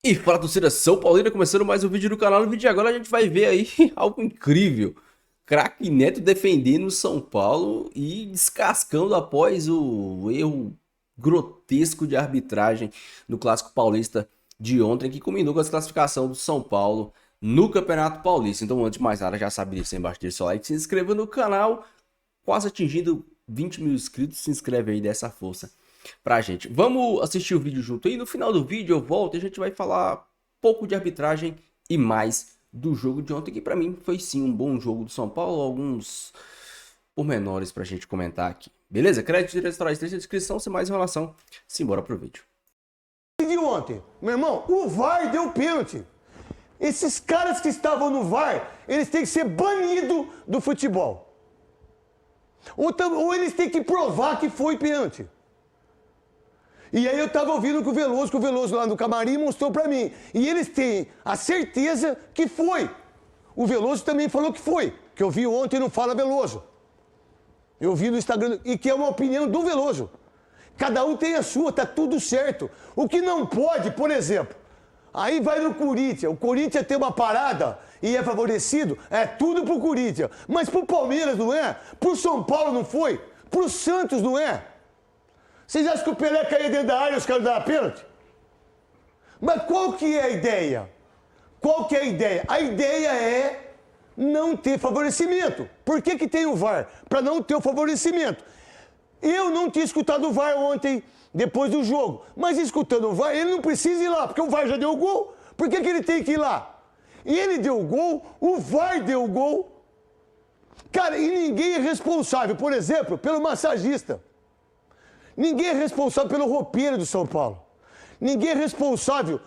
E fala, torcida São Paulina, começando mais um vídeo do canal. No vídeo de agora a gente vai ver aí algo incrível. Craque Neto defendendo o São Paulo e descascando após o erro grotesco de arbitragem no Clássico Paulista de ontem, que culminou com a desclassificação do São Paulo no Campeonato Paulista. Então, antes de mais nada, já sabe disso aí embaixo, deixa seu like, se inscreva no canal, quase atingindo 20 mil inscritos, se inscreve aí, dessa força pra gente. Vamos assistir o vídeo junto aí. No final do vídeo eu volto e a gente vai falar pouco de arbitragem e mais do jogo de ontem, que pra mim foi sim um bom jogo do São Paulo. Alguns pormenores pra gente comentar aqui. Beleza? Crédito direito na descrição, sem mais enrolação. Simbora pro vídeo. De ontem, meu irmão, o VAR deu pênalti. Esses caras que estavam no VAR, eles têm que ser banidos do futebol. Ou eles têm que provar que foi pênalti. E aí eu tava ouvindo que o Veloso lá no camarim mostrou pra mim. E eles têm a certeza que foi. O Veloso também falou que foi. Que eu vi ontem no Fala Veloso. Eu vi no Instagram, e que é uma opinião do Veloso. Cada um tem a sua, tá tudo certo. O que não pode, por exemplo, aí vai no Corinthians. O Corinthians tem uma parada e é favorecido, é tudo pro Corinthians. Mas pro Palmeiras não é, pro São Paulo não foi, pro Santos não é. Vocês acham que o Pelé caía dentro da área e os caras davam pênalti? Mas qual que é a ideia? Qual que é a ideia? A ideia é não ter favorecimento. Por que que tem o VAR? Para não ter o favorecimento. Eu não tinha escutado o VAR ontem, depois do jogo. Mas escutando o VAR, ele não precisa ir lá, porque o VAR já deu o gol. Por que que ele tem que ir lá? E ele deu o gol, o VAR deu o gol. Cara, e ninguém é responsável, por exemplo, pelo massagista. Ninguém é responsável pelo roupeiro do São Paulo. Ninguém é responsável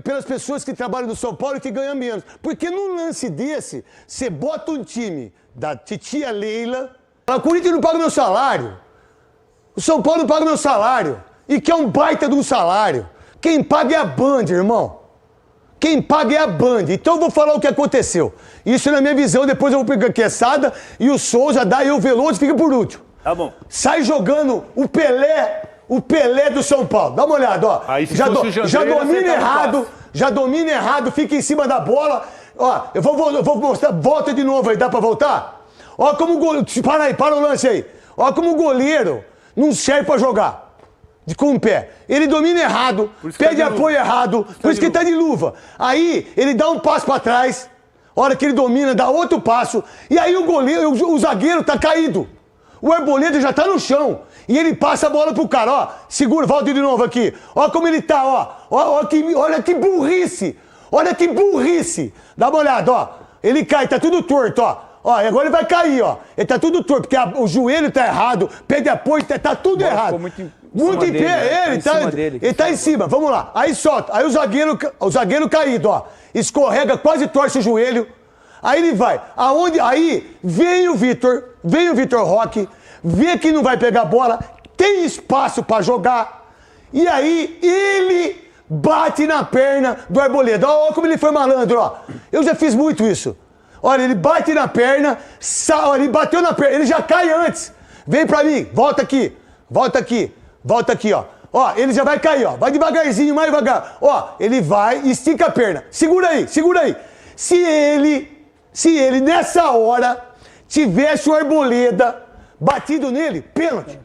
pelas pessoas que trabalham no São Paulo e que ganham menos. Porque num lance desse, você bota um time da titia Leila, o Corinthians não paga meu salário, o São Paulo não paga meu salário, e que é um baita de um salário. Quem paga é a Band, irmão. Quem paga é a Band. Então eu vou falar o que aconteceu. Isso na minha visão, depois eu vou pegar a Quesada e o Souza dá e o Veloso fica por último. Tá bom. Sai jogando o Pelé do São Paulo. Dá uma olhada, ó. Aí, já domina errado, fica em cima da bola. Ó, eu vou mostrar, volta de novo aí, dá pra voltar? Ó como o goleiro, para o lance aí. Ó como o goleiro não serve pra jogar com o pé. Ele domina errado, pede apoio errado, por isso que ele tá de luva. Aí ele dá um passo pra trás, a hora que ele domina, dá outro passo, e aí o zagueiro tá caído. O Arboleda já tá no chão. E ele passa a bola pro cara, ó. Segura, volta de novo aqui. Ó como ele tá, ó. Olha que burrice. Olha que burrice. Dá uma olhada, ó. Ele cai, tá tudo torto, ó. Ó, e agora ele vai cair, ó. Ele tá tudo torto, porque o joelho tá errado, pé de apoio, tá tudo errado. Muito em pé, ele tá em cima. Vamos lá. Aí solta. Aí o zagueiro caído, ó. Escorrega, quase torce o joelho. Aí ele vai. Aí vem o Vitor Roque, vê que não vai pegar a bola, tem espaço pra jogar, e aí ele bate na perna do Arboleda. Olha como ele foi malandro, ó. Eu já fiz muito isso. Olha, ele bate na perna, ele bateu na perna, ele já cai antes. Vem pra mim, volta aqui, ó. Ó, ele já vai cair, ó. Vai devagarzinho, mais devagar. Ó, ele vai, estica a perna. Segura aí. Se ele nessa hora tivesse o Arboleda batido nele, pênalti.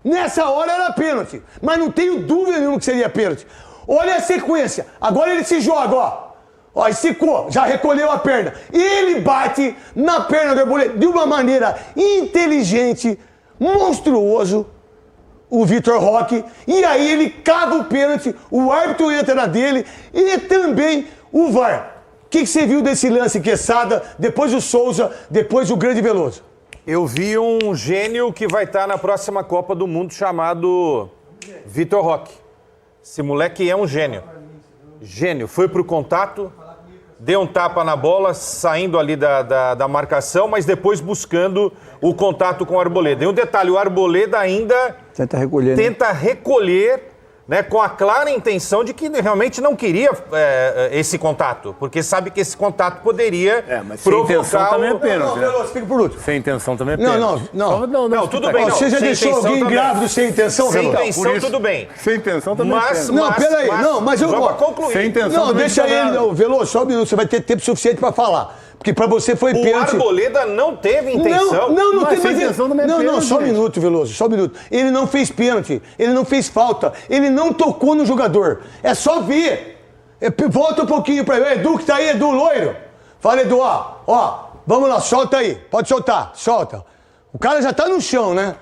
Nessa hora era pênalti. Mas não tenho dúvida nenhuma que seria pênalti. Olha a sequência. Agora ele se joga, ó. Ó, esticou, já recolheu a perna. Ele bate na perna do Arboleda de uma maneira inteligente, monstruoso, o Vitor Roque. E aí ele cava o pênalti, o árbitro entra na dele e também o VAR. O que você viu desse lance, Quesada, depois o Souza, depois o grande Veloso? Eu vi um gênio que vai estar na próxima Copa do Mundo chamado Vitor Roque. Esse moleque é um gênio. Gênio. Foi pro contato, deu um tapa na bola, saindo ali da marcação, mas depois buscando o contato com o Arboleda. E um detalhe, o Arboleda ainda tenta recolher, né, com a clara intenção de que realmente não queria esse contato, porque sabe que esse contato poderia mas sem intenção também é pênalti, né? Fica por último. Sem intenção também é pênalti. Não, tudo bem. Você já deixou alguém grávido sem intenção, Sem Veloso? intenção, tudo bem. Sem intenção também é pênalti. Não, peraí. Mas eu vamos concluir. Sem intenção Não, também deixa é ele, não, Veloso, só um minuto, você vai ter tempo suficiente pra falar. Porque pra você foi O pênalti. Arboleda não teve intenção. Não Mas tem sem mais intenção também é Não, pênalti, só um gente. minuto, Veloso, só um minuto. Ele não fez pênalti, ele não fez falta, ele não tocou no jogador. É só ver. Volta um pouquinho pra ele. Edu, que tá aí, Edu, loiro. Fala, Edu, ó, vamos lá, solta aí. Pode soltar, solta. O cara já tá no chão, né?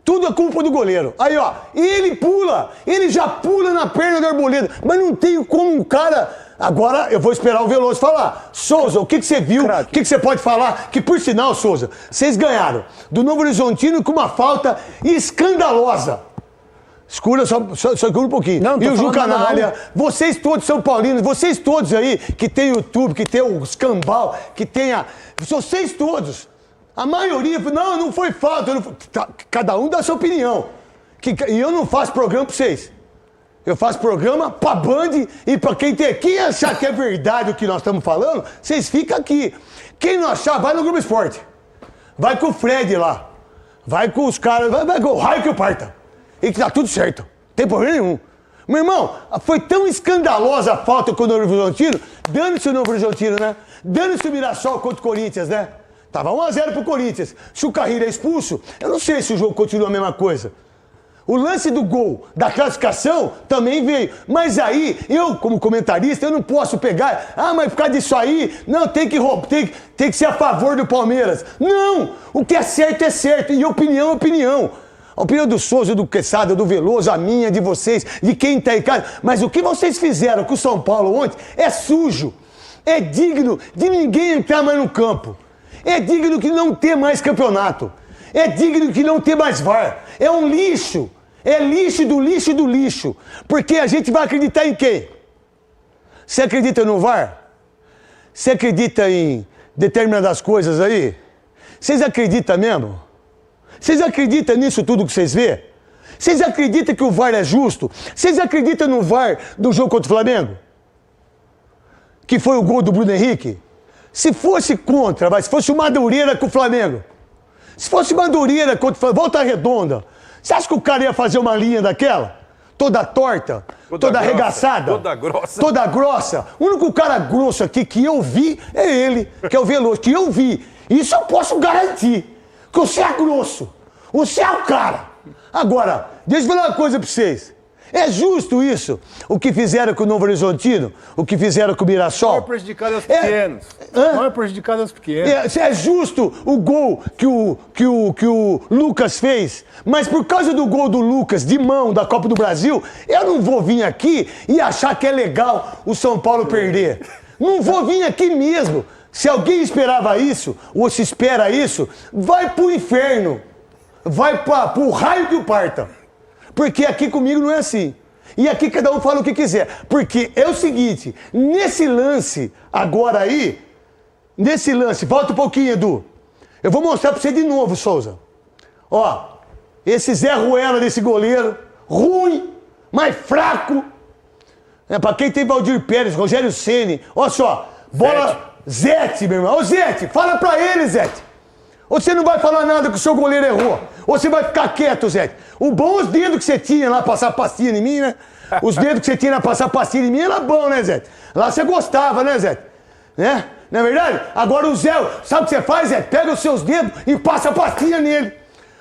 Tudo é culpa do goleiro. Aí, ó, ele já pula na perna do Arboleda. Mas não tem como um cara... Agora eu vou esperar o Veloso falar. Souza, o que você viu? O que você pode falar? Que por sinal, Souza, vocês ganharam do Novo Horizontino com uma falta escandalosa. Escura só um pouquinho. Não e o Ju falando nada, Canalha, vocês todos são paulinos, vocês todos aí que tem YouTube, que tem o Escambau, que tem a... Vocês todos. A maioria, não foi falta. Cada um dá a sua opinião. E eu não faço programa pra vocês. Eu faço programa pra Band e pra quem tem aqui achar que é verdade o que nós estamos falando, vocês ficam aqui. Quem não achar, vai no Globo Esporte. Vai com o Fred lá. Vai com os caras, vai com o raio que o parta. E que tá tudo certo. Não tem problema nenhum. Meu irmão, foi tão escandalosa a falta com o Novo Horizontino. Dane-se o Novo Horizontino, né? Dane-se o Mirassol contra o Corinthians, né? Tava 1-0 pro Corinthians. Se o Carrilho é expulso, eu não sei se o jogo continua a mesma coisa. O lance do gol da classificação também veio. Mas aí, eu, como comentarista, eu não posso pegar... mas por causa disso aí, não, tem que ser a favor do Palmeiras. Não! O que é certo é certo. E opinião é opinião. A opinião do Souza, do Quesada, do Veloso, a minha, de vocês, de quem tá em casa. Mas o que vocês fizeram com o São Paulo ontem é sujo. É digno de ninguém entrar mais no campo. É digno de não ter mais campeonato. É digno de não ter mais VAR. É um lixo. É lixo do lixo do lixo. Porque a gente vai acreditar em quem? Você acredita no VAR? Você acredita em determinadas coisas aí? Vocês acreditam mesmo? Vocês acreditam nisso tudo que vocês vê? Vocês acreditam que o VAR é justo? Vocês acreditam no VAR do jogo contra o Flamengo? Que foi o gol do Bruno Henrique? Se fosse contra, mas se fosse o Madureira com o Flamengo, se fosse Madureira contra o Flamengo, Volta Redonda, você acha que o cara ia fazer uma linha daquela? Toda torta, toda arregaçada? Toda grossa. O único cara grosso aqui que eu vi é ele, que é o Veloso, que eu vi. Isso eu posso garantir, que você é grosso. Você é o cara. Agora, deixa eu falar uma coisa pra vocês. É justo isso? O que fizeram com o Novo Horizontino? O que fizeram com o Mirassol? Não é prejudicado aos pequenos. Não é prejudicado aos pequenos. É justo o gol que o Lucas fez, mas por causa do gol do Lucas de mão da Copa do Brasil, eu não vou vir aqui e achar que é legal o São Paulo perder. Não vou vir aqui mesmo. Se alguém esperava isso, ou se espera isso, vai pro inferno. Vai pro raio que o parta. Porque aqui comigo não é assim. E aqui cada um fala o que quiser. Porque é o seguinte, nesse lance agora aí, volta um pouquinho, Edu. Eu vou mostrar pra você de novo, Souza. Ó, esse Zé Ruela desse goleiro, ruim, mas fraco. Pra quem tem Valdir Pérez, Rogério Ceni, ó só, bola Zete, meu irmão. Ô Zete, fala pra ele, Zete. Ou você não vai falar nada que o seu goleiro errou? Ou você vai ficar quieto, Zé? O bom, os dedos que você tinha lá, passar pastinha em mim, né? Os dedos que você tinha lá, passar pastinha em mim, era bom, né, Zé? Lá você gostava, né, Zé? Né? Não é verdade? Agora o Zé, sabe o que você faz, Zé? Pega os seus dedos e passa a pastinha nele.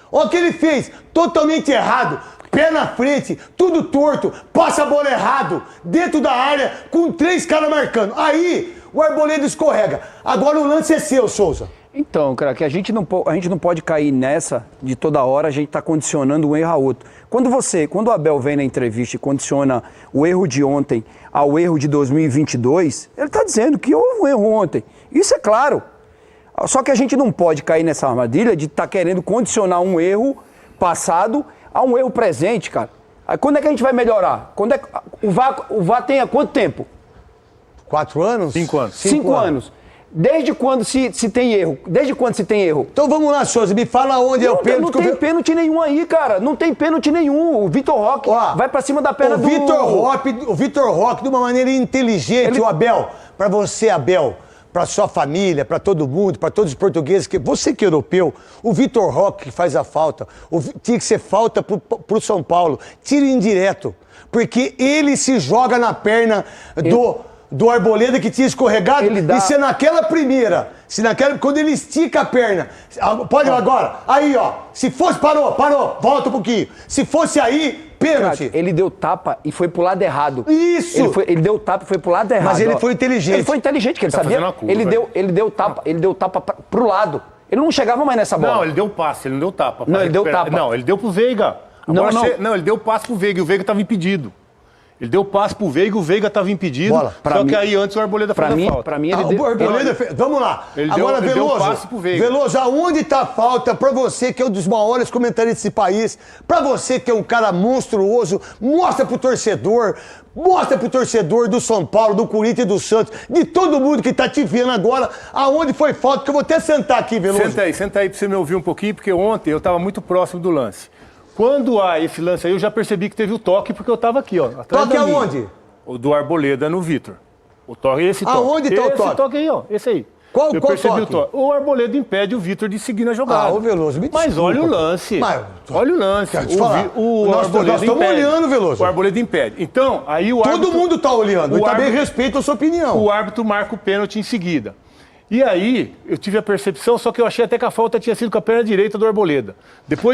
Olha o que ele fez, totalmente errado. Pé na frente, tudo torto, passa a bola errado, dentro da área, com 3 caras marcando. Aí, o Arboleda escorrega. Agora o lance é seu, Souza. Então, cara, que a gente não pode cair nessa de toda hora a gente tá condicionando um erro a outro. Quando o Abel vem na entrevista e condiciona o erro de ontem ao erro de 2022, ele tá dizendo que houve um erro ontem. Isso é claro. Só que a gente não pode cair nessa armadilha de estar querendo condicionar um erro passado a um erro presente, cara. Aí quando é que a gente vai melhorar? Quando é o VAR tem há quanto tempo? 4 anos? 5 anos. 5 anos. Desde quando se tem erro? Desde quando se tem erro? Então vamos lá, Souza, me fala onde é o pênalti. Não tem pênalti nenhum aí, cara. Não tem pênalti nenhum. O Vitor Roque vai pra cima da perna do... O Vitor Roque, de uma maneira inteligente, o Abel, pra você, Abel, pra sua família, pra todo mundo, pra todos os portugueses, você que é europeu, o Vitor Roque que faz a falta, tinha que ser falta pro São Paulo. Tira indireto, porque ele se joga na perna do Arboleda que tinha escorregado, e se naquela primeira, quando ele estica a perna, pode agora, aí ó, se fosse, parou, volta um pouquinho, se fosse aí, pênalti. Ele deu tapa e foi pro lado errado. Isso! Ele deu tapa e foi pro lado errado. Mas ele foi inteligente. Ele foi inteligente, que ele sabia, ele deu tapa pro lado. Ele não chegava mais nessa bola. Não, ele deu passe, ele não deu tapa. Não, ele deu tapa. Não, ele deu pro Veiga. Não, ele deu passe pro Veiga e o Veiga tava impedido. Ele deu passe pro Veiga, o Veiga estava impedido. Só que aí antes o Arboleda fez a falta. Pra mim ele deu... O Arboleda fez... Vamos lá. Agora, Veloso, deu passe pro Veiga. Veloso, aonde está a falta pra você que é um dos maiores comentaristas desse país, pra você que é um cara monstruoso, mostra pro torcedor do São Paulo, do Corinthians e do Santos, de todo mundo que tá te vendo agora, aonde foi falta, que eu vou até sentar aqui, Veloso. Senta aí pra você me ouvir um pouquinho, porque ontem eu estava muito próximo do lance. Quando há esse lance aí, eu já percebi que teve o toque, porque eu tava aqui, ó. Toque aonde? O do Arboleda no Vitor. O toque, esse toque. Aonde tá o toque? Esse toque aí, ó. Esse aí. Qual percebi toque? O toque. O Arboleda impede o Vitor de seguir na jogada. Ô Veloso, me desculpa. Mas olha o lance. Olha o lance. Quero te falar. Nós estamos olhando, Veloso. O Arboleda impede. Então, aí o árbitro... Todo mundo tá olhando. E também árbitro, respeito a sua opinião. O árbitro marca o pênalti em seguida. E aí, eu tive a percepção, só que eu achei até que a falta tinha sido com a perna direita do Arboleda.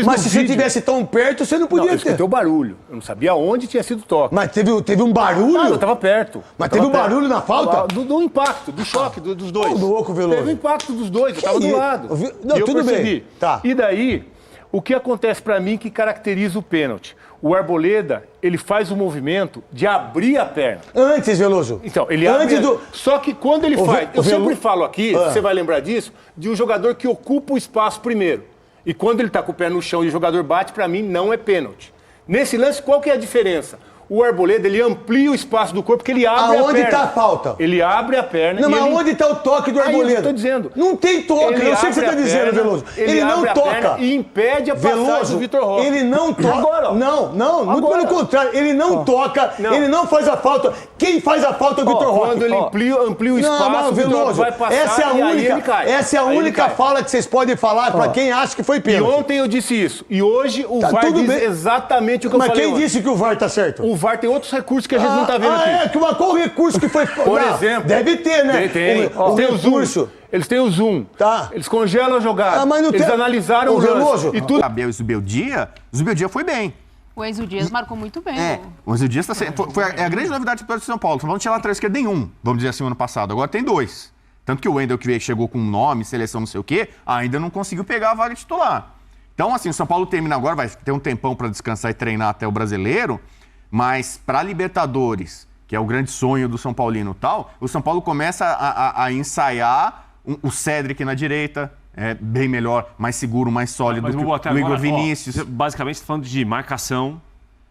Mas se você estivesse tão perto, você não podia ter. Eu escutei o barulho. Eu não sabia onde tinha sido o toque. Mas teve um barulho? Ah, eu tava perto. Mas teve um barulho na falta? Do impacto, do choque dos dois. Ô, louco, Veloso. Teve o impacto dos dois, eu tava do lado. Não, e eu tudo percebi. bem. Tá. E daí, o que acontece pra mim que caracteriza o pênalti? O Arboleda, ele faz o movimento de abrir a perna. Antes, Veloso. Então, ele abre... Só que quando ele faz... Eu sempre falo aqui, você vai lembrar disso, de um jogador que ocupa o espaço primeiro. E quando ele tá com o pé no chão e o jogador bate, pra mim, não é pênalti. Nesse lance, qual que é a diferença? O Arboleda, ele amplia o espaço do corpo porque ele abre a perna. Aonde tá a falta? Ele abre a perna. Não, mas aonde tá o toque do Arboleda? Eu tô dizendo. Não tem toque, eu sei o que você tá dizendo, Veloso. Ele não toca. E impede a passagem do Vitor Roque. Ele não toca. Agora, não, muito pelo contrário. Ele não toca, ele não faz a falta. Quem faz a falta é o Vitor Roque. Quando ele amplia o espaço, o Vitor vai passar e aí ele cai. Essa é a única fala que vocês podem falar pra quem acha que foi pênalti. E ontem eu disse isso. E hoje o VAR diz exatamente o que eu falei. Mas quem disse que o VAR tá certo? O VAR tem outros recursos que a gente não tá vendo aqui. Qual recurso que foi... Por exemplo... Deve ter, né? Tem o zoom. Eles têm o zoom. Tá. Eles congelam a jogada. Mas não eles analisaram o lance. E tudo... O Zubeldia foi bem. O Enzo Dias marcou muito bem. O Enzo Dias foi a grande novidade do São Paulo. São Paulo não tinha lateral esquerdo nenhum, vamos dizer assim, ano passado. Agora tem 2. Tanto que o Wendel, que chegou com nome, seleção, não sei o quê, ainda não conseguiu pegar a vaga titular. Então, assim, o São Paulo termina agora, vai ter um tempão para descansar e treinar até o Brasileiro, mas para Libertadores, que é o grande sonho do São Paulino e tal, o São Paulo começa a ensaiar o Cédric na direita, bem melhor, mais seguro, mais sólido Mas que o Igor Vinícius. Basicamente, falando de marcação,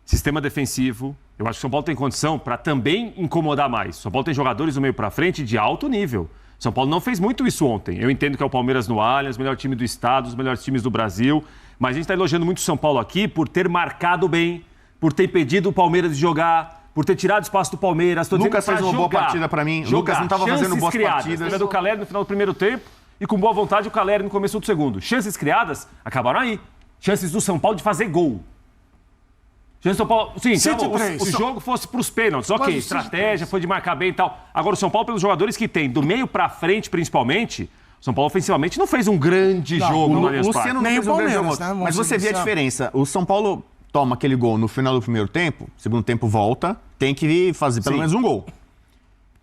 sistema defensivo, eu acho que o São Paulo tem condição para também incomodar mais. O São Paulo tem jogadores do meio para frente de alto nível. O São Paulo não fez muito isso ontem. Eu entendo que é o Palmeiras no Allianz, o melhor time do estado, os melhores times do Brasil, mas a gente está elogiando muito o São Paulo aqui por ter marcado bem, por ter impedido o Palmeiras de jogar, por ter tirado espaço do Palmeiras. Lucas fez uma boa partida pra mim. Lucas não estava fazendo boas partidas. Lembra do Caleri no final do primeiro tempo e com boa vontade o Caleri no começo do segundo. Chances criadas acabaram aí. Chances do São Paulo de fazer gol. Chances do São Paulo... Sim, então, o jogo fosse pros pênaltis. Ok, estratégia, foi de marcar bem e tal. Agora o São Paulo, pelos jogadores que tem, do meio pra frente principalmente... O São Paulo, ofensivamente, não fez um grande jogo no Allianz Parque. Luciano não fez um grande jogo. Né? Mas você vê a diferença. O São Paulo toma aquele gol no final do primeiro tempo, segundo tempo volta, tem que fazer pelo menos um gol.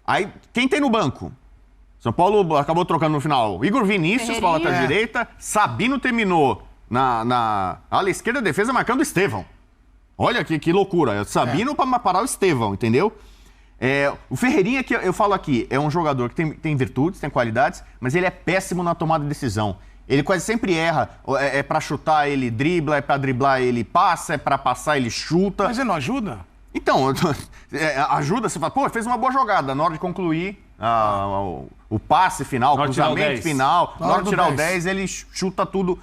Aí, quem tem no banco? São Paulo acabou trocando no final Igor Vinícius para a lateral direita, Sabino terminou na ala esquerda, defesa marcando o Estevão. Olha que loucura. Sabino para parar o Estevão, entendeu? O Ferreirinha, que eu falo aqui, é um jogador que tem virtudes, tem qualidades, mas ele é péssimo na tomada de decisão. Ele quase sempre erra. É pra chutar, ele dribla, é pra driblar, ele passa, é pra passar, ele chuta. Mas ele não ajuda? Então, ajuda, você fala, pô, fez uma boa jogada. Na hora de concluir, o passe final, o Na hora de tirar o cruzamento 10. final, na hora de do tirar o 10. 10, ele chuta tudo.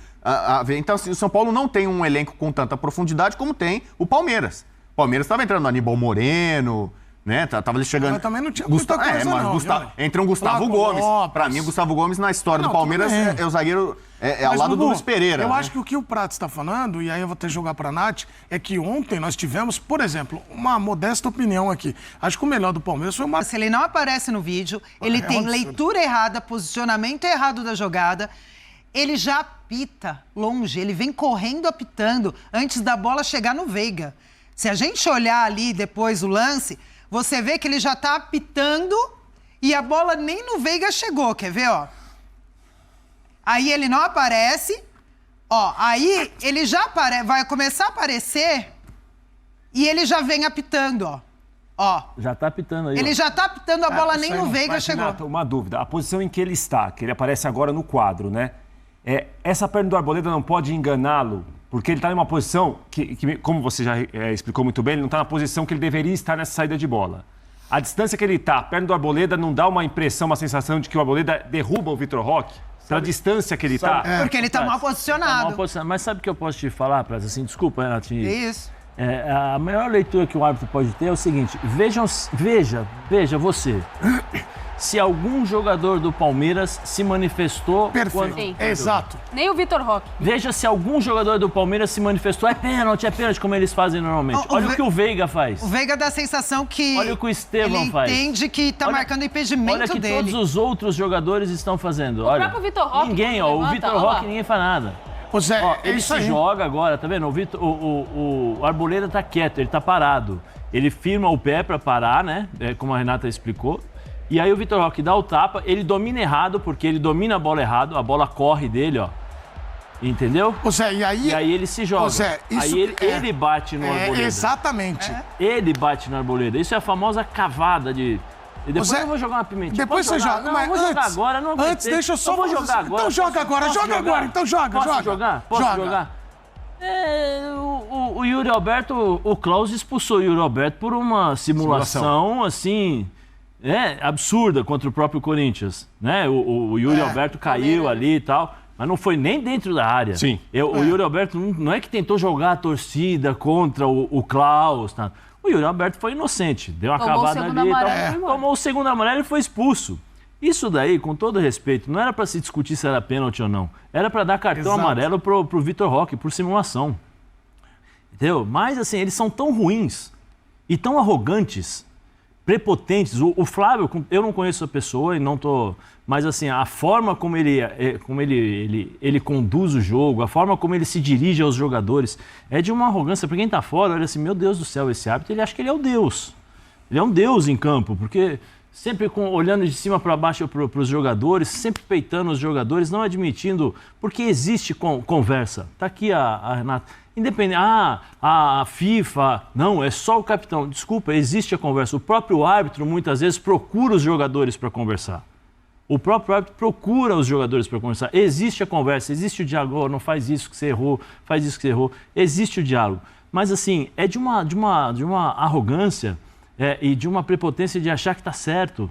Então, assim, o São Paulo não tem um elenco com tanta profundidade como tem o Palmeiras. O Palmeiras estava entrando no Aníbal Moreno, né? Tava ali chegando. Mas também não tinha muita coisa, não, viu? Entra um Gustavo Flaco Gomes. Lopes. Pra mim, o Gustavo Gomes, na história Não, do Palmeiras, tudo bem. é o zagueiro ao Mas, lado do Bubu, Luiz Pereira. Eu né? acho que o que o Prato está falando, e aí eu vou ter que jogar para a Nath, é que ontem nós tivemos, por exemplo, uma modesta opinião aqui. Acho que o melhor do Palmeiras foi o Marcos. Se ele não aparece no vídeo, ele é tem um absurdo. leitura errada, posicionamento errado da jogada, ele já apita longe, ele vem correndo apitando antes da bola chegar no Veiga. Se a gente olhar ali depois o lance, você vê que ele já tá apitando e a bola nem no Veiga chegou, quer ver, ó? Aí ele não aparece, ó, aí ele já vai começar a aparecer e ele já vem apitando, ó. Ó. Já tá apitando aí. Ele já tá apitando, a bola nem no Veiga Mas, chegou. Renato, uma dúvida. A posição em que ele está, que ele aparece agora no quadro, né? Essa perna do Arboleda não pode enganá-lo, porque ele está em uma posição que como você já explicou muito bem, ele não está na posição que ele deveria estar nessa saída de bola. A distância que ele está, a perna do Arboleda, não dá uma impressão, uma sensação de que o Arboleda derruba o Vitor Roque? Pela distância que ele está? Porque ele tá mal posicionado. Mas sabe o que eu posso te falar, Praça? Assim, desculpa, Renatinho. Isso. A melhor leitura que o árbitro pode ter é o seguinte: veja você. Se algum jogador do Palmeiras se manifestou... Perfeito. Sim. Exato. Nem o Vitor Roque. Veja se algum jogador do Palmeiras se manifestou. É pênalti, como eles fazem normalmente. Olha o que o Veiga faz. O Veiga dá a sensação que... Olha o que o Estevão ele faz. entende que tá Olha- marcando o impedimento Olha o que dele. todos os outros jogadores estão fazendo. O Olha, próprio Vitor Roque, ninguém, quando ó, o levanta, Vitor ó lá. Roque, ninguém faz nada. Ô Zé, Ó, é ele isso se aí. joga agora, tá vendo? O Arboleda tá quieto, ele tá parado. Ele firma o pé pra parar, né? Como a Renata explicou. E aí o Vitor Roque dá o tapa, ele domina errado, porque ele domina a bola errado, a bola corre dele, ó. Entendeu? Ô Zé, E aí ele se joga. Ô Zé, isso aí ele bate no Arboleda. Exatamente. Ele bate no Arboleda. Isso é a famosa cavada de... E depois Zé, eu vou jogar uma pimentinha. Depois Posso você jogar? joga. Não, mas eu vou jogar antes, agora, não aguentei. Antes, deixa eu só... vou jogar agora. Então joga agora, Posso joga agora. Então joga, Posso joga. jogar? Posso Joga. jogar? O Yuri Alberto, o Klaus expulsou o Yuri Alberto por uma simulação. assim, absurda contra o próprio Corinthians, né? O Yuri Alberto caiu ali e tal, mas não foi nem dentro da área. Sim. O Yuri Alberto não é que tentou jogar a torcida contra o Klaus, tá? O Yuri Alberto foi inocente, deu uma Tomou o cavada segundo ali e tal, amarelo e foi embora. tomou o segundo amarelo e foi expulso. Isso daí, com todo respeito, não era para se discutir se era pênalti ou não. Era para dar cartão amarelo pro Vitor Roque por simulação. Entendeu? Mas, assim, eles são tão ruins e tão arrogantes, prepotentes. O Flávio, eu não conheço a pessoa e não tô... Mas, assim, a forma como ele conduz o jogo, a forma como ele se dirige aos jogadores, é de uma arrogância. Para quem tá fora, olha assim, meu Deus do céu, esse árbitro, ele acha que ele é o Deus. Ele é um Deus em campo, porque... Sempre olhando de cima para baixo para os jogadores, sempre peitando os jogadores, não admitindo, porque existe conversa. Está aqui a Renata. Independente, a FIFA, não, é só o capitão. Desculpa, existe a conversa. O próprio árbitro, muitas vezes, procura os jogadores para conversar. O próprio árbitro procura os jogadores para conversar. Existe a conversa, existe o diálogo. Oh, não faz isso que você errou, faz isso que você errou. Existe o diálogo. Mas, assim, é de uma arrogância... e de uma prepotência de achar que está certo.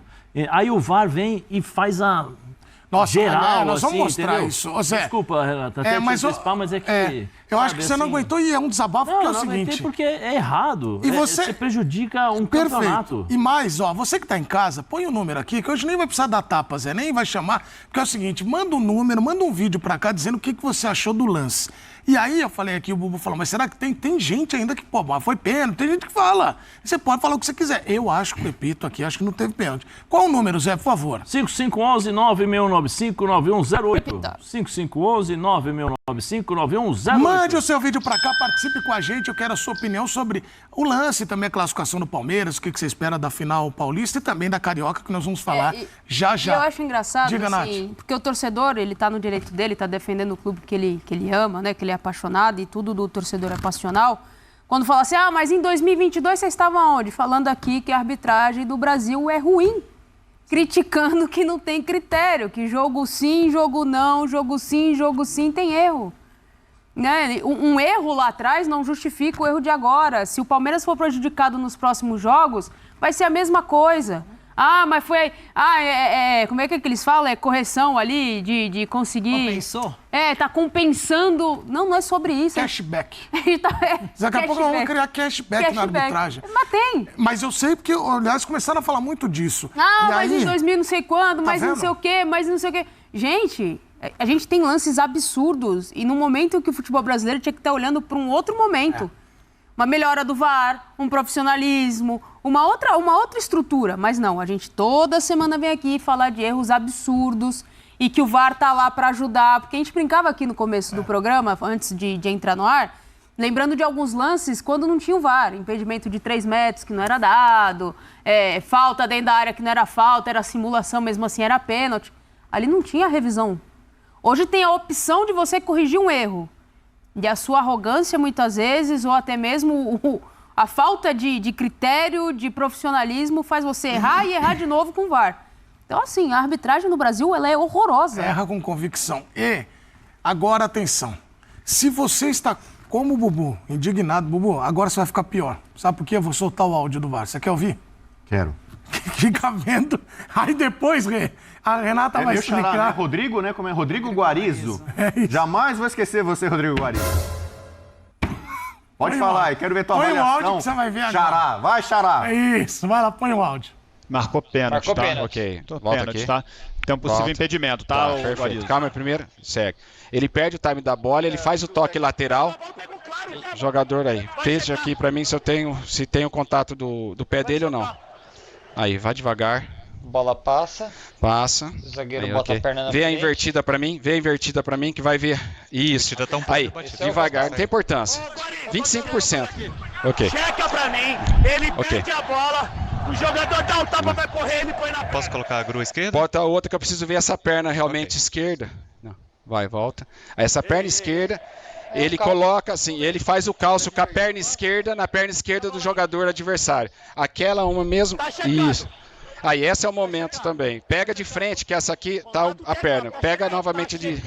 Aí o VAR vem e faz a geral, nós vamos assim, mostrar entendeu? isso. Ô, Zé, Desculpa, Renata, até te antecipar, mas é que... eu acho que você não aguentou e é um desabafo, porque é o não aguentei seguinte... porque é errado. E você prejudica um campeonato. E mais, ó, você que tá em casa, põe o número aqui, que hoje nem vai precisar dar tapa, Zé, nem vai chamar, porque é o seguinte, manda um número, manda um vídeo pra cá dizendo o que você achou do lance. E aí eu falei aqui, o Bubu falou, mas será que tem gente ainda que, pô, mas foi pênalti, tem gente que fala. Você pode falar o que você quiser. Eu acho, repito aqui, acho que não teve pênalti. Qual o número, Zé, por favor? 5511-9695-9108. 5511-9695-9108. Mande o seu vídeo pra cá, participe com a gente. Eu quero a sua opinião sobre o lance, também a classificação do Palmeiras, o que você espera da final paulista e também da Carioca, que nós vamos falar já. Eu acho engraçado, Diga, assim, Nath. porque o torcedor, ele tá no direito dele, tá defendendo o clube que ele ama, né, que ele é apaixonado e tudo do torcedor é passional. Quando fala assim, mas em 2022 vocês estavam aonde? Falando aqui que a arbitragem do Brasil é ruim. Criticando que não tem critério, que jogo sim, jogo não, jogo sim, tem erro. Né? Um erro lá atrás não justifica o erro de agora. Se o Palmeiras for prejudicado nos próximos jogos, vai ser a mesma coisa. Ah, mas foi... como é que eles falam? É correção ali de conseguir... Compensou? Tá compensando... Não é sobre isso. Cashback. Daqui a pouco nós vamos criar cashback na arbitragem. Mas tem. Mas eu sei porque, aliás, começaram a falar muito disso. Mas em 2000 não sei quando, mas não sei o quê, mas não sei o quê. Gente, a gente tem lances absurdos e no momento em que o futebol brasileiro tinha que estar olhando para um outro momento. Uma melhora do VAR, um profissionalismo, uma outra estrutura. Mas não, a gente toda semana vem aqui falar de erros absurdos e que o VAR tá lá para ajudar. Porque a gente brincava aqui no começo do programa, antes de entrar no ar, lembrando de alguns lances quando não tinha o VAR. Impedimento de 3 metros que não era dado, falta dentro da área que não era falta, era simulação, mesmo assim era pênalti. Ali não tinha revisão. Hoje tem a opção de você corrigir um erro. E a sua arrogância, muitas vezes, ou até mesmo a falta de critério, de profissionalismo, faz você errar e errar de novo com o VAR. Então, assim, a arbitragem no Brasil, ela é horrorosa. Erra com convicção. E, agora, atenção. Se você está, como o Bubu, indignado, Bubu, agora você vai ficar pior. Sabe por quê? Eu vou soltar o áudio do VAR. Você quer ouvir? Quero. Fica vendo. Aí depois, a Renata vai explicar. Xará, né? Rodrigo, né? Como é? Rodrigo Guarizo. Jamais vou esquecer você, Rodrigo Guarizo. Pode falar aí, quero ver tua avaliação. Põe o áudio que você vai ver agora. Xará, vai, Xará. É isso, vai lá, põe o áudio. Marcou pênalti, tá? Pênalti. Ok, Volta pênalti, aqui. tá? Tem um possível impedimento, tá? Perfeito. Guarizo? Calma primeiro, segue. Ele perde o time da bola, ele faz o toque lateral. Jogador aí, veja aqui pra mim se tem o contato do pé dele ou não. Aí, vai devagar. Bola passa. Passa. O zagueiro aí, bota a perna na Vê a frente. invertida pra mim, que vai ver. Isso. Aí, devagar, não tem importância. 25%. Ok. Checa pra mim, ele perde a bola, o jogador dá um tapa, vai correr, ele põe na perna. Posso colocar a grua esquerda? Bota a outra que eu preciso ver essa perna realmente esquerda. Não, vai, volta. Aí essa perna esquerda, ele coloca assim, ele faz o calço com a perna esquerda na perna esquerda do jogador adversário. Aquela uma mesmo, isso. Aí esse é o momento também. Pega de frente, que essa aqui tá a perna. Pega novamente de...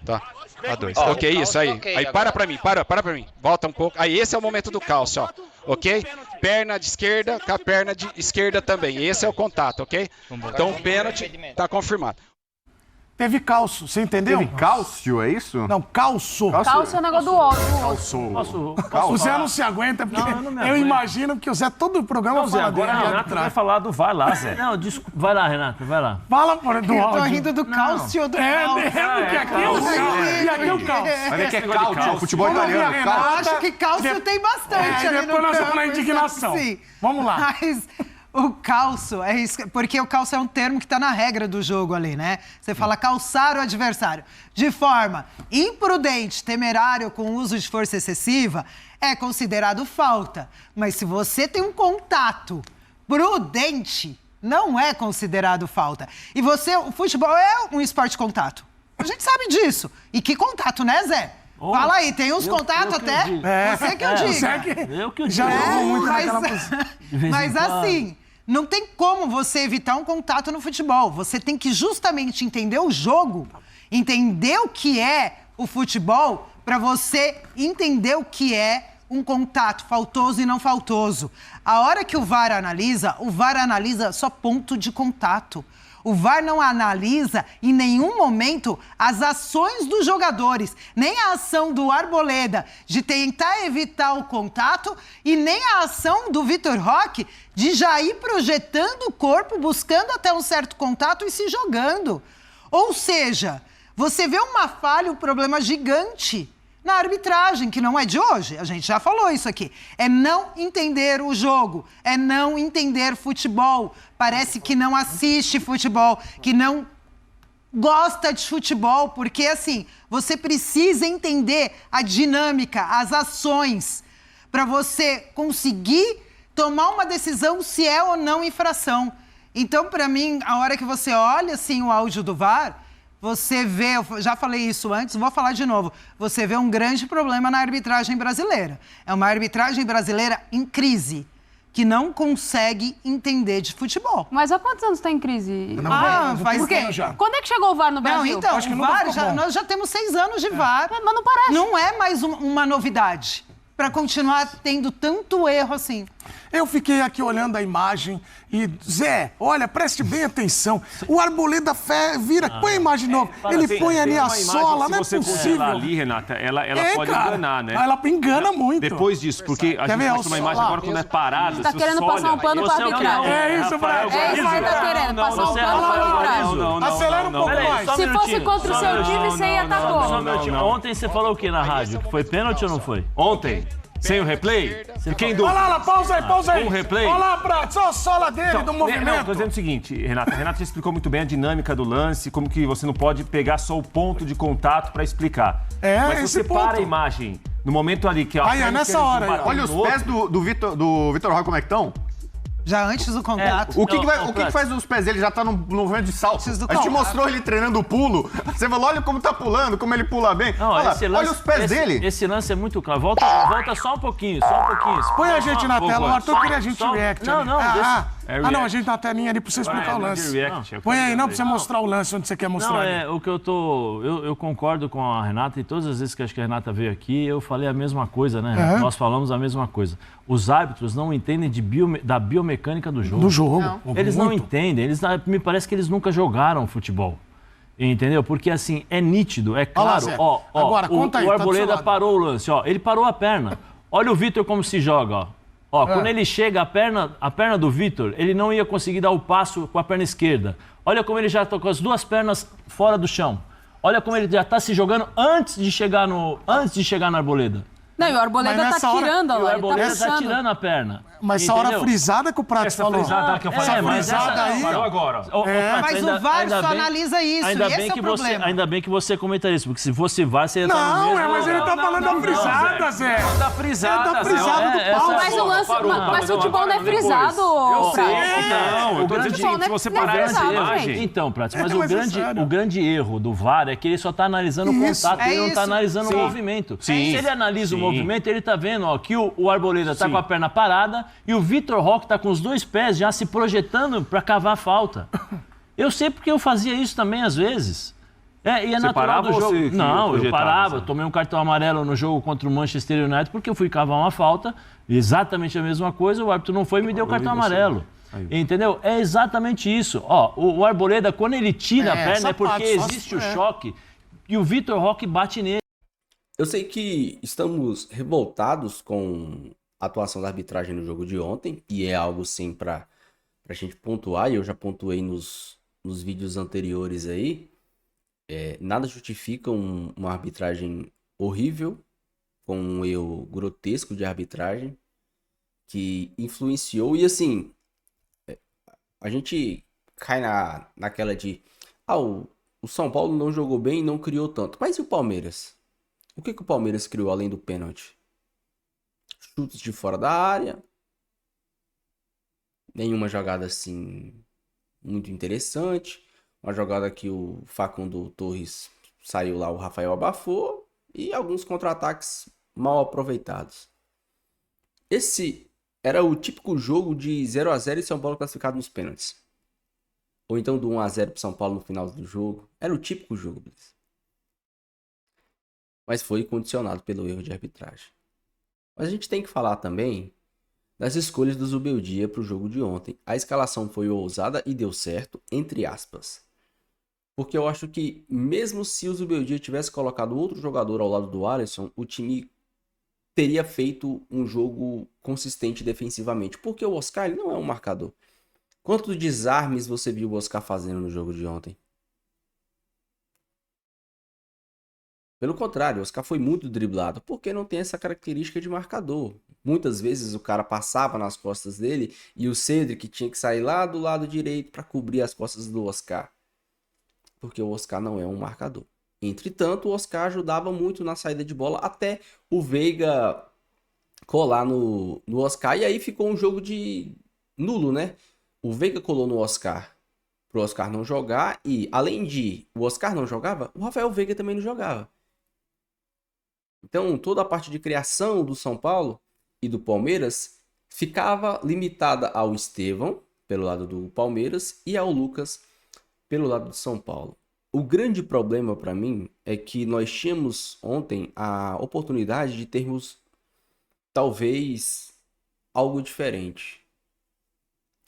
Tá. A2. Ok, isso aí. Aí para pra mim. Volta um pouco. Aí esse é o momento do calço, ó. Ok? Perna de esquerda com a perna de esquerda também. Esse é o contato, ok? Então o pênalti tá confirmado. Teve calço, você entendeu? Teve cálcio, é isso? Não, calço. Calço é o negócio do ódio. O Zé não se aguenta, porque eu imagino que o Zé todo o programa fala agora dele. a Renata vai falar do VAR lá, Zé. Não, desculpa. Vai lá, Renata, vai lá. Fala do áudio. Eu tô rindo do cálcio do porque aqui é o cálcio. E aqui é o cálcio. Vai ver que é cálcio, futebol italiano. Eu acho que cálcio tem bastante ali no depois nós vamos campo, na indignação. sim. Vamos lá. Mas o calço, é isso, porque o calço é um termo que está na regra do jogo ali, né? Você fala calçar o adversário de forma imprudente, temerário, com uso de força excessiva, é considerado falta. Mas se você tem um contato prudente, não é considerado falta. E o futebol é um esporte de contato. A gente sabe disso. E que contato, né, Zé? Fala aí, tem uns contatos até? Você que eu digo. Eu que eu digo. Já jogou muito naquela posição. Mas assim, não tem como você evitar um contato no futebol. Você tem que justamente entender o jogo, entender o que é o futebol, para você entender o que é um contato faltoso e não faltoso. A hora que o VAR analisa só ponto de contato. O VAR não analisa em nenhum momento as ações dos jogadores, nem a ação do Arboleda de tentar evitar o contato e nem a ação do Vitor Roque de já ir projetando o corpo, buscando até um certo contato e se jogando. Ou seja, você vê uma falha, um problema gigante na arbitragem, que não é de hoje, a gente já falou isso aqui. É não entender o jogo, é não entender futebol. Parece que não assiste futebol, que não gosta de futebol, porque assim, você precisa entender a dinâmica, as ações, para você conseguir tomar uma decisão se é ou não infração. Então, para mim, a hora que você olha assim, o áudio do VAR, você vê, eu já falei isso antes, vou falar de novo, você vê um grande problema na arbitragem brasileira. É uma arbitragem brasileira em crise, que não consegue entender de futebol. Mas há quantos anos está em crise? Faz tempo já. Quando é que chegou o VAR no Brasil? Não, então, o VAR, nós já temos 6 anos de VAR. Mas não parece. Não é mais uma novidade. para continuar tendo tanto erro assim? Eu fiquei aqui olhando a imagem e, Zé, olha, preste bem atenção. O Arboleda vira, põe a imagem de novo. Ele assim, põe ali tem a uma imagem, sola, não é se você possível. congelar ali, Renata, ela pode cara, enganar, né? Ela engana muito. Depois disso, porque a Quer gente ver? mostra uma imagem agora quando é parada. Você tá se querendo você passar olha- um pano pra Você é o arbitragem. quê? É isso, Brad. É isso que você tá querendo, passar um pano pra arbitragem. Acelera um pouco Peraí, mais. só um Se fosse minutinho, contra o só um seu minutinho. time, você ia estar Só um como? minutinho. Ontem você falou o que na rádio? Que foi pênalti ou não foi? Ontem, sem o replay, quem Olha lá, pausa aí. Um replay. Olha lá, Brad, só a sola dele, do Não, movimento. tô dizendo o seguinte, Renata. A Renata já explicou muito bem a dinâmica do lance, como que você não pode pegar só o ponto de contato pra explicar. Mas se esse você ponto. para a imagem no momento ali que... Aí, é nessa hora aí, ó. Olha os pés do Vitor Roque como é que estão. Já antes do contato. O que faz os pés dele? Já tá no movimento de salto. Antes do A gente contato. mostrou ele treinando o pulo. Você falou, olha como tá pulando, como ele pula bem. Não, olha, esse lance, olha os pés dele. Esse lance é muito claro. Volta só um pouquinho, Põe a gente na tela, o Arthur queria a gente só- react. Não, ali. não, deixa- Não, a gente tá na telinha ali pra você explicar o lance. Põe aí, não, pra você mostrar o lance onde você quer mostrar. Não, ali. o que eu concordo com a Renata e todas as vezes que acho que a Renata veio aqui, eu falei a mesma coisa, né? Nós falamos a mesma coisa. Os árbitros não entendem da biomecânica do jogo. Do jogo. Não. Eles não Muito. entendem, me parece que eles nunca jogaram futebol. Entendeu? Porque assim, é nítido, é Olha lá, claro. Zé. Ó, Agora, conta aí, o tá do seu Arboleda lado. parou o lance, ó. Ele parou a perna. Olha o Vitor como se joga, ó. Ó, quando ele chega, a perna do Vitor, ele não ia conseguir dar o passo com a perna esquerda. Olha como ele já está com as duas pernas fora do chão. Olha como ele já está se jogando antes de chegar na Arboleda. Não, e o Arboleda Mas tá nessa hora- tirando E o lá, ele tá Arboleda tá puxando. tirando a perna. Mas essa hora Entendeu? frisada que o Prato Essa falou. frisada que eu falei. Essa mas frisada aí. Parou agora. Mas o VAR só analisa isso, Ainda esse bem é o que problema. Ainda bem que você comenta isso, porque se fosse VAR, você ia estar no Não, mesmo... mas ele tá falando da frisada, Zé. Da frisada, Ele tá frisado do Zé. pau. Mas o lance, mas futebol não é frisado, Eu sei Prato. que não. Eu tô dizendo Futebol que se você não é parar essa frisado, imagem... gente. Então, Prato, mas mas é sério. o grande erro do VAR é que ele só tá analisando o Isso, contato, ele não isso. tá analisando Sim. o movimento. Sim. Se ele analisa o Sim. movimento, ele tá vendo ó, que o Arboleda tá Sim. com a perna parada e o Vitor Roque tá com os dois pés já se projetando para cavar a falta. Eu sei porque eu fazia isso também às vezes. E é Você natural parava do ou jogo. você que Não, eu projetava, parava. sabe? Tomei um cartão amarelo no jogo contra o Manchester United porque eu fui cavar uma falta, exatamente a mesma coisa, o árbitro não foi e me deu o cartão amarelo. Entendeu? É exatamente isso. Ó, o Arboleda, quando ele tira a perna, é porque existe o choque e o Vitor Roque bate nele. Eu sei que estamos revoltados com a atuação da arbitragem no jogo de ontem, e é algo sim pra gente pontuar, e eu já pontuei nos vídeos anteriores aí. Nada justifica uma arbitragem horrível, com um erro grotesco de arbitragem, que influenciou, e assim, a gente cai naquela de, o São Paulo não jogou bem e não criou tanto. Mas e o Palmeiras? O que o Palmeiras criou além do pênalti? Chutes de fora da área. Nenhuma jogada assim muito interessante. Uma jogada que o Facundo Torres saiu lá, o Rafael abafou. E alguns contra-ataques mal aproveitados. Esse era o típico jogo de 0-0 e São Paulo classificado nos pênaltis. Ou então do 1-0 para São Paulo no final do jogo. Era o típico jogo, Bliss. Mas foi condicionado pelo erro de arbitragem. Mas a gente tem que falar também das escolhas do Zubeldia para o jogo de ontem. A escalação foi ousada e deu certo, entre aspas. Porque eu acho que mesmo se o Zubeldia tivesse colocado outro jogador ao lado do Alisson, o time teria feito um jogo consistente defensivamente. Porque o Oscar ele não é um marcador. Quantos desarmes você viu o Oscar fazendo no jogo de ontem? Pelo contrário, o Oscar foi muito driblado, porque não tem essa característica de marcador. Muitas vezes o cara passava nas costas dele e o Cedric tinha que sair lá do lado direito para cobrir as costas do Oscar. Porque o Oscar não é um marcador. Entretanto, o Oscar ajudava muito na saída de bola até o Veiga colar no Oscar. E aí ficou um jogo de nulo, né? O Veiga colou no Oscar pro Oscar não jogar. E além de o Oscar não jogava, o Rafael Veiga também não jogava. Então, toda a parte de criação do São Paulo e do Palmeiras ficava limitada ao Estevão, pelo lado do Palmeiras, e ao Lucas, pelo lado do São Paulo. O grande problema para mim é que nós tínhamos ontem a oportunidade de termos talvez algo diferente.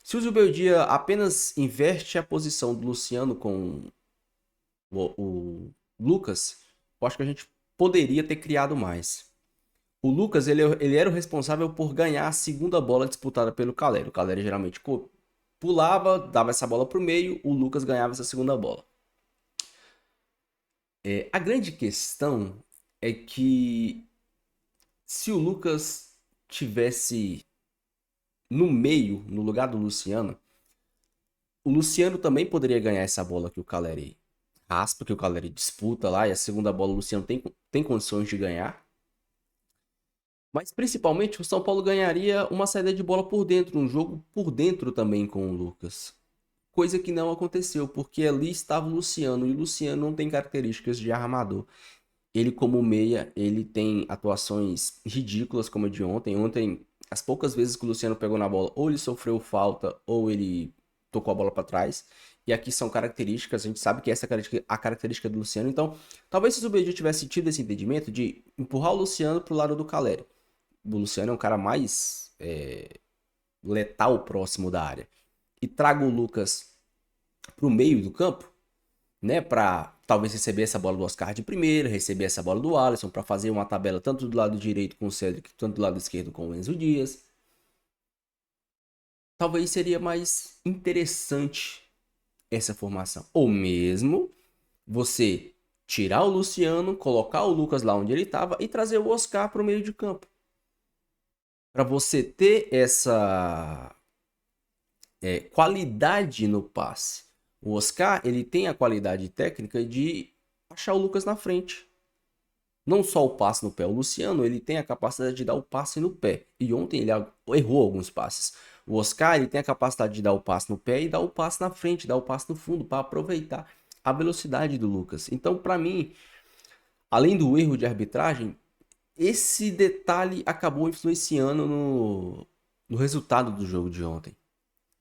Se o Zubeldia apenas inverte a posição do Luciano com o Lucas, eu acho que a gente poderia ter criado mais. O Lucas, ele era o responsável por ganhar a segunda bola disputada pelo Calleri. O Calleri geralmente pulava, dava essa bola para o meio, o Lucas ganhava essa segunda bola. A grande questão é que se o Lucas tivesse no meio, no lugar do Luciano, o Luciano também poderia ganhar essa bola que o Calleri raspa, que o Calleri disputa lá, e a segunda bola o Luciano tem condições de ganhar. Mas principalmente o São Paulo ganharia uma saída de bola por dentro, um jogo por dentro também com o Lucas. Coisa que não aconteceu, porque ali estava o Luciano, e o Luciano não tem características de armador. Ele como meia, ele tem atuações ridículas como a de ontem. Ontem, as poucas vezes que o Luciano pegou na bola, ou ele sofreu falta, ou ele tocou a bola para trás. E aqui são características, a gente sabe que essa é a característica do Luciano. Então, talvez se o Zubeldia tivesse tido esse entendimento de empurrar o Luciano para o lado do Calleri. O Luciano é um cara mais letal próximo da área. E traga o Lucas para o meio do campo, né, para talvez receber essa bola do Oscar de primeira, receber essa bola do Alisson, para fazer uma tabela tanto do lado direito com o Cedric, tanto do lado esquerdo com o Enzo Dias. Talvez seria mais interessante essa formação. Ou mesmo você tirar o Luciano, colocar o Lucas lá onde ele estava e trazer o Oscar para o meio de campo. Para você ter essa qualidade no passe. O Oscar, ele tem a qualidade técnica de achar o Lucas na frente. Não só o passe no pé. O Luciano, ele tem a capacidade de dar o passe no pé. E ontem ele errou alguns passes. O Oscar, ele tem a capacidade de dar o passe no pé e dar o passe na frente, dar o passe no fundo, para aproveitar a velocidade do Lucas. Então, para mim, além do erro de arbitragem, esse detalhe acabou influenciando no resultado do jogo de ontem.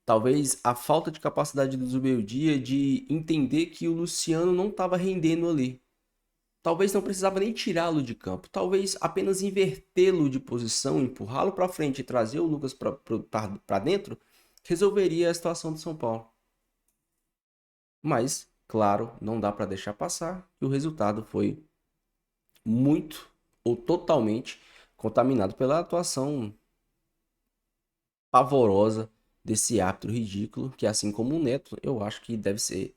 Talvez a falta de capacidade do Zubeldia de entender que o Luciano não estava rendendo ali. Talvez não precisava nem tirá-lo de campo. Talvez apenas invertê-lo de posição, empurrá-lo para frente e trazer o Lucas para dentro, resolveria a situação do São Paulo. Mas, claro, não dá para deixar passar. E o resultado foi muito ou totalmente contaminado pela atuação pavorosa desse árbitro ridículo, que assim como o Neto, eu acho que deve ser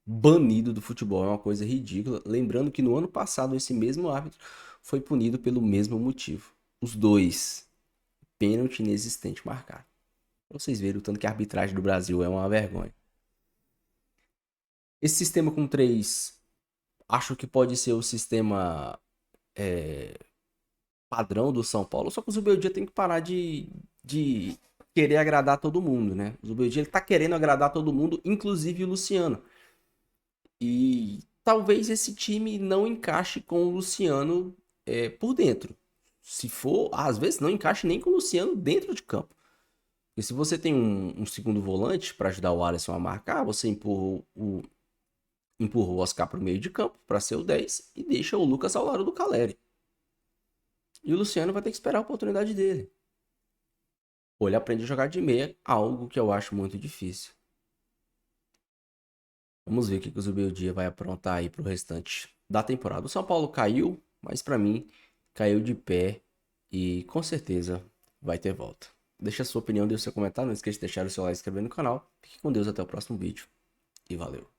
banido do futebol. É uma coisa ridícula. Lembrando que no ano passado esse mesmo árbitro foi punido pelo mesmo motivo. Os dois, pênalti inexistente marcado. Pra vocês verem o tanto que a arbitragem do Brasil é uma vergonha. Esse sistema com 3, acho que pode ser o sistema padrão do São Paulo, só que o Zubeldia tem que parar de querer agradar todo mundo, né? O Zubeldia, ele tá querendo agradar todo mundo, inclusive o Luciano. E talvez esse time não encaixe com o Luciano por dentro. Se for, às vezes não encaixe nem com o Luciano dentro de campo. Porque se você tem um segundo volante para ajudar o Alisson a marcar, você empurra o Oscar para o meio de campo para ser o 10 e deixa o Lucas ao lado do Calleri. E o Luciano vai ter que esperar a oportunidade dele. Ou ele aprende a jogar de meia, algo que eu acho muito difícil. Vamos ver o que o Zubeldia vai aprontar aí pro restante da temporada. O São Paulo caiu, mas para mim caiu de pé e com certeza vai ter volta. Deixa a sua opinião, deixa o seu comentário, não esqueça de deixar o seu like e se inscrever no canal. Fique com Deus, até o próximo vídeo e valeu.